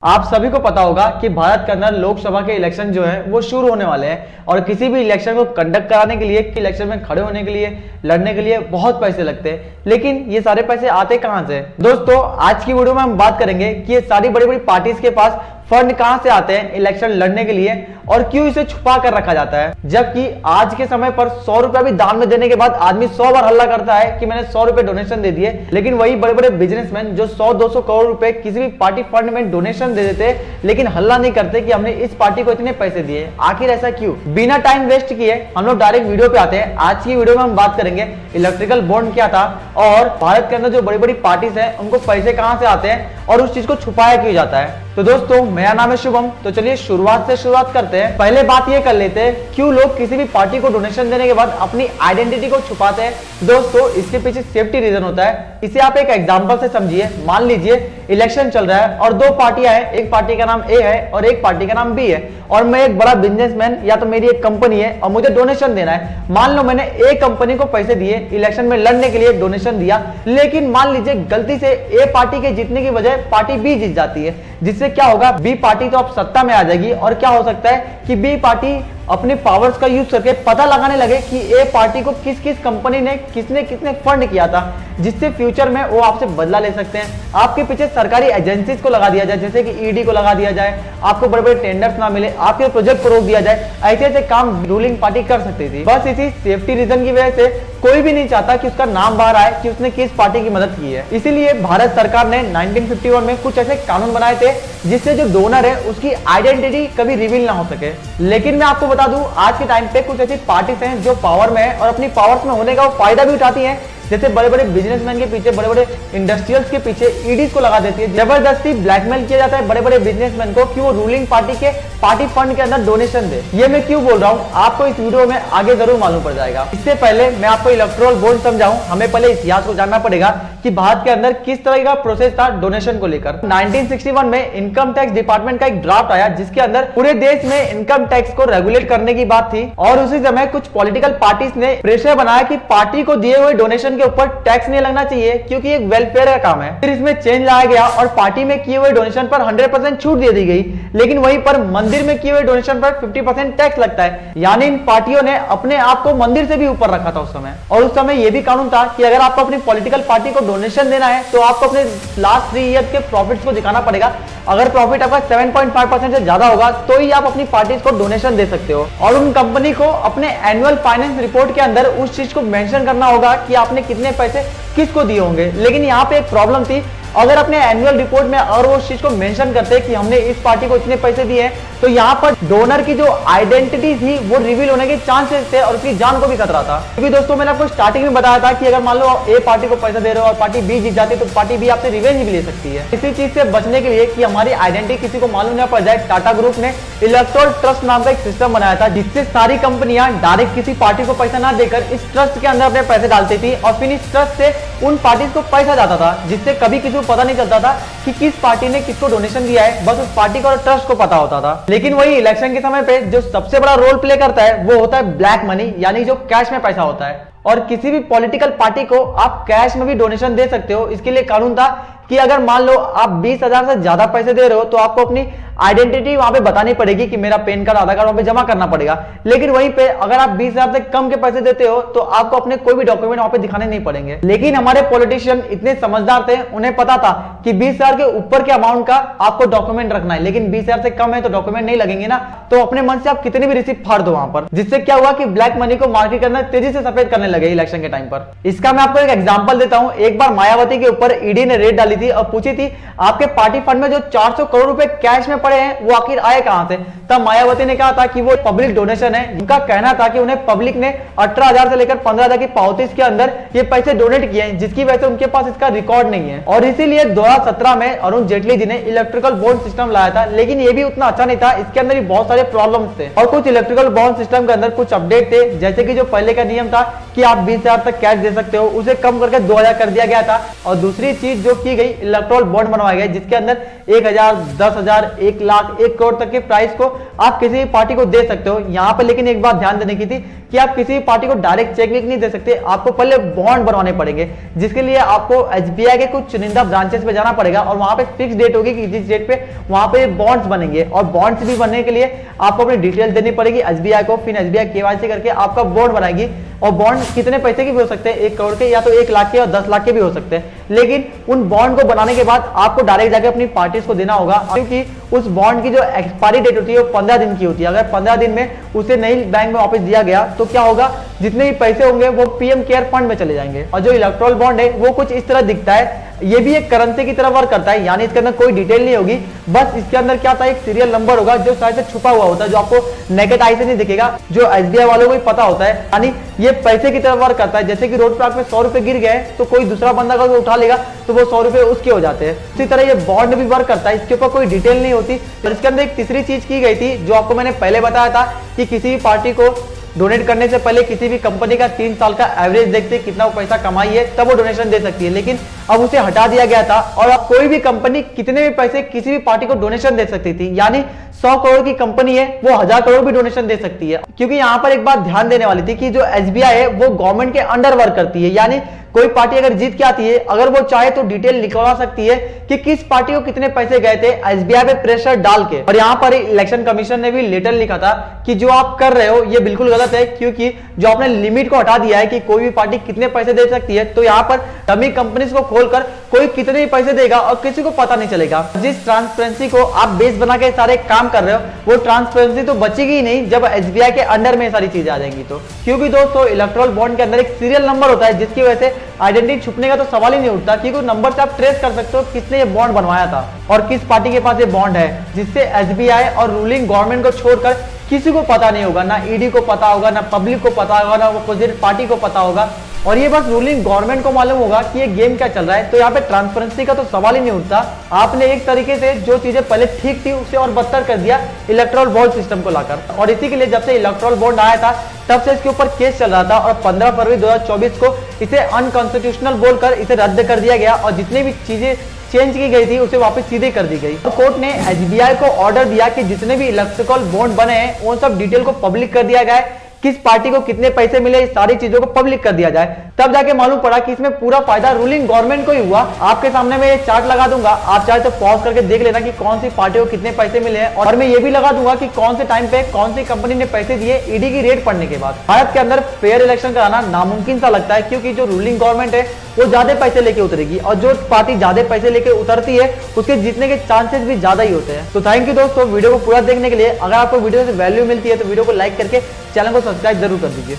आप सभी को पता होगा कि भारत के अंदर लोकसभा के इलेक्शन जो है वो शुरू होने वाले हैं और किसी भी इलेक्शन को कंडक्ट कराने के लिए, इलेक्शन में खड़े होने के लिए, लड़ने के लिए बहुत पैसे लगते हैं। लेकिन ये सारे पैसे आते कहां से? दोस्तों, आज की वीडियो में हम बात करेंगे कि ये सारी बड़ी बड़ी पार्टीज के पास फंड कहां से आते हैं इलेक्शन लड़ने के लिए और क्यों इसे छुपा कर रखा जाता है, जबकि आज के समय पर 100 रुपया भी दान में देने के बाद आदमी 100 बार हल्ला करता है कि मैंने 100 रुपए डोनेशन दे दिए। लेकिन वही बड़े बड़े बिजनेसमैन जो 100-200 करोड़ रुपए किसी भी पार्टी फंड में डोनेशन दे देते लेकिन हल्ला नहीं करते कि हमने इस पार्टी को इतने पैसे दिए। आखिर ऐसा क्यों? बिना टाइम वेस्ट किए हम लोग डायरेक्ट वीडियो पे आते हैं। आज की वीडियो में हम बात करेंगे इलेक्ट्रिकल बॉन्ड क्या था और भारत के अंदर जो बड़ी बड़ी पार्टीज है उनको पैसे कहां से आते हैं और उस चीज को छुपाया क्यों जाता है। तो दोस्तों, मेरा नाम है शुभम। तो चलिए शुरुआत करते हैं। पहले बात ये कर लेते हैं क्यों लोग किसी भी पार्टी को डोनेशन देने के बाद अपनी आइडेंटिटी को छुपाते हैं। दोस्तों, इसके पीछे सेफ्टी रीजन होता है। इसे आप एक एग्जांपल से समझिए। मान लीजिए इलेक्शन चल रहा है और दो पार्टियां हैं, एक पार्टी का नाम ए है और एक पार्टी का नाम बी है और मैं एक बड़ा बिजनेसमैन या तो मेरी एक कंपनी है और मुझे डोनेशन देना है। मान लो मैंने ए कंपनी को पैसे दिए, इलेक्शन में लड़ने के लिए डोनेशन दिया, लेकिन मान लीजिए गलती से ए पार्टी के जीतने की बजाय पार्टी बी जीत जाती है, जिससे क्या होगा, बी पार्टी तो अब सत्ता में आ जाएगी और क्या हो सकता है कि बी पार्टी अपने पावर्स का यूज करके पता लगाने लगे कि ए पार्टी को किस किस कंपनी ने किसने कितने फंड किया था, जिससे फ्यूचर में वो आपसे बदला ले सकते हैं। आपके पीछे सरकारी एजेंसीज को लगा दिया जाए, जैसे कि ईडी को लगा दिया जाए, आपको बड़े बड़े टेंडर्स ना मिले, आपके प्रोजेक्ट को रोक दिया जाए। ऐसे ऐसे काम रूलिंग पार्टी कर सकती थी। बस इसी सेफ्टी रीजन की वजह से कोई भी नहीं चाहता कि उसका नाम बाहर आए कि उसने किस पार्टी की मदद की है। इसीलिए भारत सरकार ने 1951 में कुछ ऐसे कानून बनाए थे जिससे जो डोनर है उसकी आइडेंटिटी कभी रिवील ना हो सके। लेकिन मैं आपको बता दूं, आज के टाइम पे कुछ ऐसी पार्टीज हैं जो पावर में है और अपनी पावर्स में होने का वो फायदा भी उठाती हैं, जैसे बड़े बड़े बिजनेसमैन के पीछे, बड़े बड़े इंडस्ट्रियल्स के पीछे ईडीज को लगा देती है। जबरदस्ती ब्लैकमेल किया जाता है बड़े बड़े बिजनेसमैन को कि वो रूलिंग पार्टी के पार्टी फंड के अंदर डोनेशन दे। ये मैं क्यों बोल रहा हूँ आपको इस वीडियो में आगे जरूर मालूम पड़ जाएगा। इससे पहले मैं आपको इलेक्टोरल बॉन्ड समझाऊं, हमें पहले इतिहास को जानना पड़ेगा कि भारत के अंदर किस तरह का प्रोसेस था डोनेशन को लेकर। 1961 में इनकम टैक्स डिपार्टमेंट का एक ड्राफ्ट आया जिसके अंदर पूरे देश में इनकम टैक्स को रेगुलेट करने की बात थी और उसी समय कुछ पॉलिटिकल पार्टीज ने प्रेशर बनाया कि पार्टी को दिए हुए डोनेशन के ऊपर टैक्स नहीं लगना चाहिए क्योंकि एक वेलफेयर का काम है। फिर इसमें चेंज लाया गया और पार्टी में किए हुए डोनेशन पर 100% छूट दे दी गई, लेकिन वहीं पर मंदिर में किए हुए डोनेशन पर 50% टैक्स लगता है। यानी इन पार्टियों ने अपने आप को मंदिर से भी ऊपर रखा था उस समय। और उस समय यह भी कानून था कि अगर आपको अपनी पॉलिटिकल पार्टी को डोनेशन देना है तो आपको अपने लास्ट 3 ईयर के प्रॉफिट्स को दिखाना पड़ेगा। अगर प्रॉफिट आपका 7.5% से ज्यादा होगा तो ही आप अपनी पार्टीज को डोनेशन दे सकते हो और उन कंपनी को अपने एनुअल फाइनेंस रिपोर्ट के अंदर उस चीज को मेंशन करना होगा कि आपने कितने पैसे किसको दिए होंगे। लेकिन यहाँ पे एक प्रॉब्लम थी, अगर अपने एनुअल रिपोर्ट में और वो चीज को मेंशन करते कि हमने इस पार्टी को इतने पैसे दिए हैं, तो यहाँ पर डोनर की जो आइडेंटिटी थी वो रिवील होने के चांसेस थे और उसकी जान को भी खतरा था। क्योंकि दोस्तों, मैंने आपको स्टार्टिंग में बताया था कि अगर मान लो ए पार्टी को पैसा दे रहे हो और पार्टी बी जीत जाती है तो पार्टी बी आपसे रिवेंज भी ले सकती है। इसी चीज से बचने के लिए कि हमारी आइडेंटिटी किसी को मालूम न पड़ जाए, टाटा ग्रुप ने इलेक्टोरल ट्रस्ट नाम का एक सिस्टम बनाया था जिससे सारी कंपनियां डायरेक्ट किसी पार्टी को पैसा ना देकर इस ट्रस्ट के अंदर अपने पैसे डालती थी और फिर इस ट्रस्ट से उन पार्टीज को पैसा जाता था, जिससे कभी किसी को पता नहीं चलता था कि किस पार्टी ने किसको डोनेशन दिया है, बस उस पार्टी को और ट्रस्ट को पता होता था। लेकिन वही इलेक्शन के समय पे जो सबसे बड़ा रोल प्ले करता है वो होता है ब्लैक मनी, यानी जो कैश में पैसा होता है। और किसी भी पॉलिटिकल पार्टी को आप कैश में भी डोनेशन दे सकते हो। इसके लिए कानून था कि अगर मान लो आप 20,000 से ज्यादा पैसे दे रहे हो तो आपको अपनी आइडेंटिटी वहां पे बतानी पड़ेगी कि मेरा पैन कार्ड, आधार कार्ड वहां पे जमा करना पड़ेगा। लेकिन वहीं पे अगर आप 20,000 से कम के पैसे देते हो तो आपको अपने कोई भी डॉक्यूमेंट वहां पे दिखाने नहीं पड़ेंगे। लेकिन हमारे पॉलिटिशियन इतने समझदार थे, उन्हें पता था कि 20,000 के ऊपर के अमाउंट का आपको डॉक्यूमेंट रखना है, लेकिन 20,000 से कम है तो डॉक्यूमेंट नहीं लगेंगे ना, तो अपने मन से आप कितनी भी रिसीप्ट फाड़ दो वहां पर, जिससे क्या हुआ कि ब्लैक मनी को मार्केट करना तेजी से सफेद करने लगे इलेक्शन के टाइम पर। इसका मैं आपको एक एग्जांपल देता हूं। एक बार मायावती के ऊपर ईडी ने रेड डाली थी और पूछी थी आपके पार्टी फंड में जो 400 करोड़ रुपए कैश में पड़े हैं वो आखिर आए कहां से। तब मायावती ने कहा था कि वो पब्लिक डोनेशन है। उनका कहना था कि उन्हें पब्लिक ने 18,000 से लेकर 15,000 की पावतीज के अंदर ये पैसे डोनेट किए हैं, जिसकी वजह से उनके पास इसका रिकॉर्ड नहीं है। और इसीलिए 2017 में अरुण जेटली जी ने इलेक्ट्रिकल बॉन्ड सिस्टम लाया था, लेकिन ये भी उतना अच्छा नहीं था। इसके अंदर भी बहुत सारे प्रॉब्लम्स थे और कुछ इलेक्ट्रिकल बॉन्ड सिस्टम के अंदर कुछ अपडेट थे, जैसे कि जो पहले का नियम था कि आप 20,000 तक कैश दे सकते हो, उसे कम करके 2,000 कर दिया गया था। और दूसरी चीज जो की गई, इलेक्ट्रोल बॉन्ड बनवाया गया जिसके अंदर 1,000, 10,000, 1 1 लाख 1 करोड़ तक के प्राइस को आप किसी भी पार्टी को दे सकते हो। यहाँ पर लेकिन एक बात ध्यान देने की थी कि आप किसी भी पार्टी को डायरेक्ट चेक नहीं दे सकते, आपको पहले बॉन्ड बनवाने पड़ेंगे, जिसके लिए आपको एसबीआई के कुछ चुनिंदा ब्रांचेस पे जाना पड़ेगा और वहां पे फिक्स डेट होगी कि जिस डेट पे वहां पे बॉन्ड्स बनेंगे। और बॉन्ड्स भी बनने के लिए आपको अपनी डिटेल देनी पड़ेगी एसबीआई को, फिर एसबीआई केवाईसी करके आपका बॉन्ड बनाएगी। और बॉन्ड कितने पैसे के भी हो सकते हैं, 1 करोड़ के या तो 1 लाख के और 10 लाख के भी हो सकते हैं। लेकिन उन बॉन्ड को बनाने के बाद आपको डायरेक्ट जाकर अपनी पार्टीज को देना होगा, क्योंकि उस बॉन्ड की जो एक्सपायरी डेट होती है वो 15 दिन की होती है। अगर 15 दिन में उसे नहीं बैंक में वापस दिया गया तो क्या होगा, जितने भी पैसे होंगे वो पीएम केयर फंड में चले जाएंगे। और जो इलेक्ट्रल बॉन्ड है वो कुछ इस तरह दिखता है, ये भी एक करेंसी की तरह वर्क करता है, यानी इसके अंदर कोई डिटेल नहीं होगी, बस इसके अंदर क्या था, एक सीरियल नंबर होगा जो शायद से छुपा हुआ होता है, जो आपको नेकेड आई से नहीं दिखेगा, जो एसबीआई वालों को भी पता होता है। यानी ये पैसे की तरह वर्क करता है, जैसे कि रोड पर आपके 100 रुपए गिर गए तो कोई दूसरा बंदा अगर उठा लेगा तो वो 100 रुपए उसके हो जाते हैं। इसी तरह ये बॉन्ड भी वर्क करता है, इसके ऊपर कोई डिटेल नहीं होती। और इसके अंदर एक तीसरी चीज की गई थी जो आपको मैंने पहले बताया था कि किसी भी पार्टी को डोनेट करने से पहले किसी भी कंपनी का 3 साल का एवरेज देखते कितना वो पैसा कमाई है तब वो डोनेशन दे सकती है, लेकिन अब उसे हटा दिया गया था। और अब कोई भी कंपनी कितने भी पैसे किसी भी पार्टी को डोनेशन दे सकती थी, यानी 100 करोड़ की कंपनी है वो 1000 करोड़ भी डोनेशन दे सकती है। क्योंकि यहाँ पर एक बात ध्यान देने वाली थी कि जो एसबीआई है वो गवर्नमेंट के अंडर वर्क करती है, यानी कोई पार्टी अगर जीत के आती है, अगर वो चाहे तो डिटेल निकलवा सकती है कि किस पार्टी को कितने पैसे गए थे एसबीआई पे प्रेशर डाल के। और यहाँ पर इलेक्शन कमीशन ने भी लेटर लिखा था कि जो आप कर रहे हो ये बिल्कुल गलत है, क्योंकि जो आपने लिमिट को हटा दिया है कि कोई भी पार्टी कितने पैसे दे सकती है, तो यहाँ पर डमी कंपनीज को खोलकर कोई कितने भी पैसे देगा और किसी को पता नहीं चलेगा। जिस ट्रांसपेरेंसी को आप बेस बना के सारे काम कर रहे हो वो ट्रांसपेरेंसी तो बचेगी ही नहीं जब एसबीआई के अंडर में सारी चीजें आ जाएंगी तो। क्योंकि दोस्तों इलेक्ट्रल बॉन्ड के अंदर एक सीरियल नंबर होता है जिसकी वजह से आइडेंटिटी छुपने का तो सवाल ही नहीं उठता, क्योंकि नंबर से आप ट्रेस कर सकते हो किसने ये बॉन्ड बनवाया था और किस पार्टी के पास ये बॉन्ड है, जिससे एसबीआई और रूलिंग गवर्नमेंट को छोड़कर किसी को पता नहीं होगा, ना ईडी को पता होगा, ना पब्लिक को पता होगा, ना अपोजिट पार्टी को पता होगा। और ये बस रूलिंग गवर्नमेंट को मालूम होगा कि ये गेम क्या चल रहा है। तो यहाँ पे ट्रांसपेरेंसी का तो सवाल ही नहीं उठता। आपने एक तरीके से जो चीजें पहले ठीक थी उसे और बदतर कर दिया इलेक्ट्रल बॉन्ड सिस्टम को लाकर। और इसी के लिए जब से इलेक्ट्रल बॉन्ड आया था तब से इसके ऊपर केस चल रहा था और 15 फरवरी 2024 को इसे अनकॉन्स्टिट्यूशनल बोलकर इसे रद्द कर दिया गया और जितनी भी चीजें चेंज की गई थी उसे वापस सीधे कर दी गई। तो कोर्ट ने एसबीआई को ऑर्डर दिया कि जितने भी इलेक्ट्रिकल बॉन्ड बने हैं उन सब डिटेल को पब्लिक कर दिया गया, किस पार्टी को कितने पैसे मिले, इस सारी चीजों को पब्लिक कर दिया जाए। तब जाके मालूम पड़ा कि इसमें पूरा फायदा रूलिंग गवर्नमेंट को ही हुआ। आपके सामने मैं ये चार्ट लगा दूंगा, आप चाहे तो पॉज करके देख लेना कि कौन सी पार्टी को कितने पैसे मिले हैं, और मैं ये भी लगा दूंगा कि कौन से टाइम पे कौन सी कंपनी ने पैसे दिए ईडी की रेड पड़ने के बाद। भारत के अंदर फेयर इलेक्शन कराना नामुमकिन सा लगता है, क्योंकि जो रूलिंग गवर्नमेंट है वो ज्यादा पैसे लेके उतरेगी और जो पार्टी ज्यादा पैसे लेके उतरती है उसके जीतने के चांसेस भी ज्यादा ही होते हैं। तो थैंक यू दोस्तों वीडियो को पूरा देखने के लिए। अगर आपको वीडियो से वैल्यू मिलती है तो वीडियो को लाइक करके चैनल को सब्सक्राइब जरूर कर दीजिए।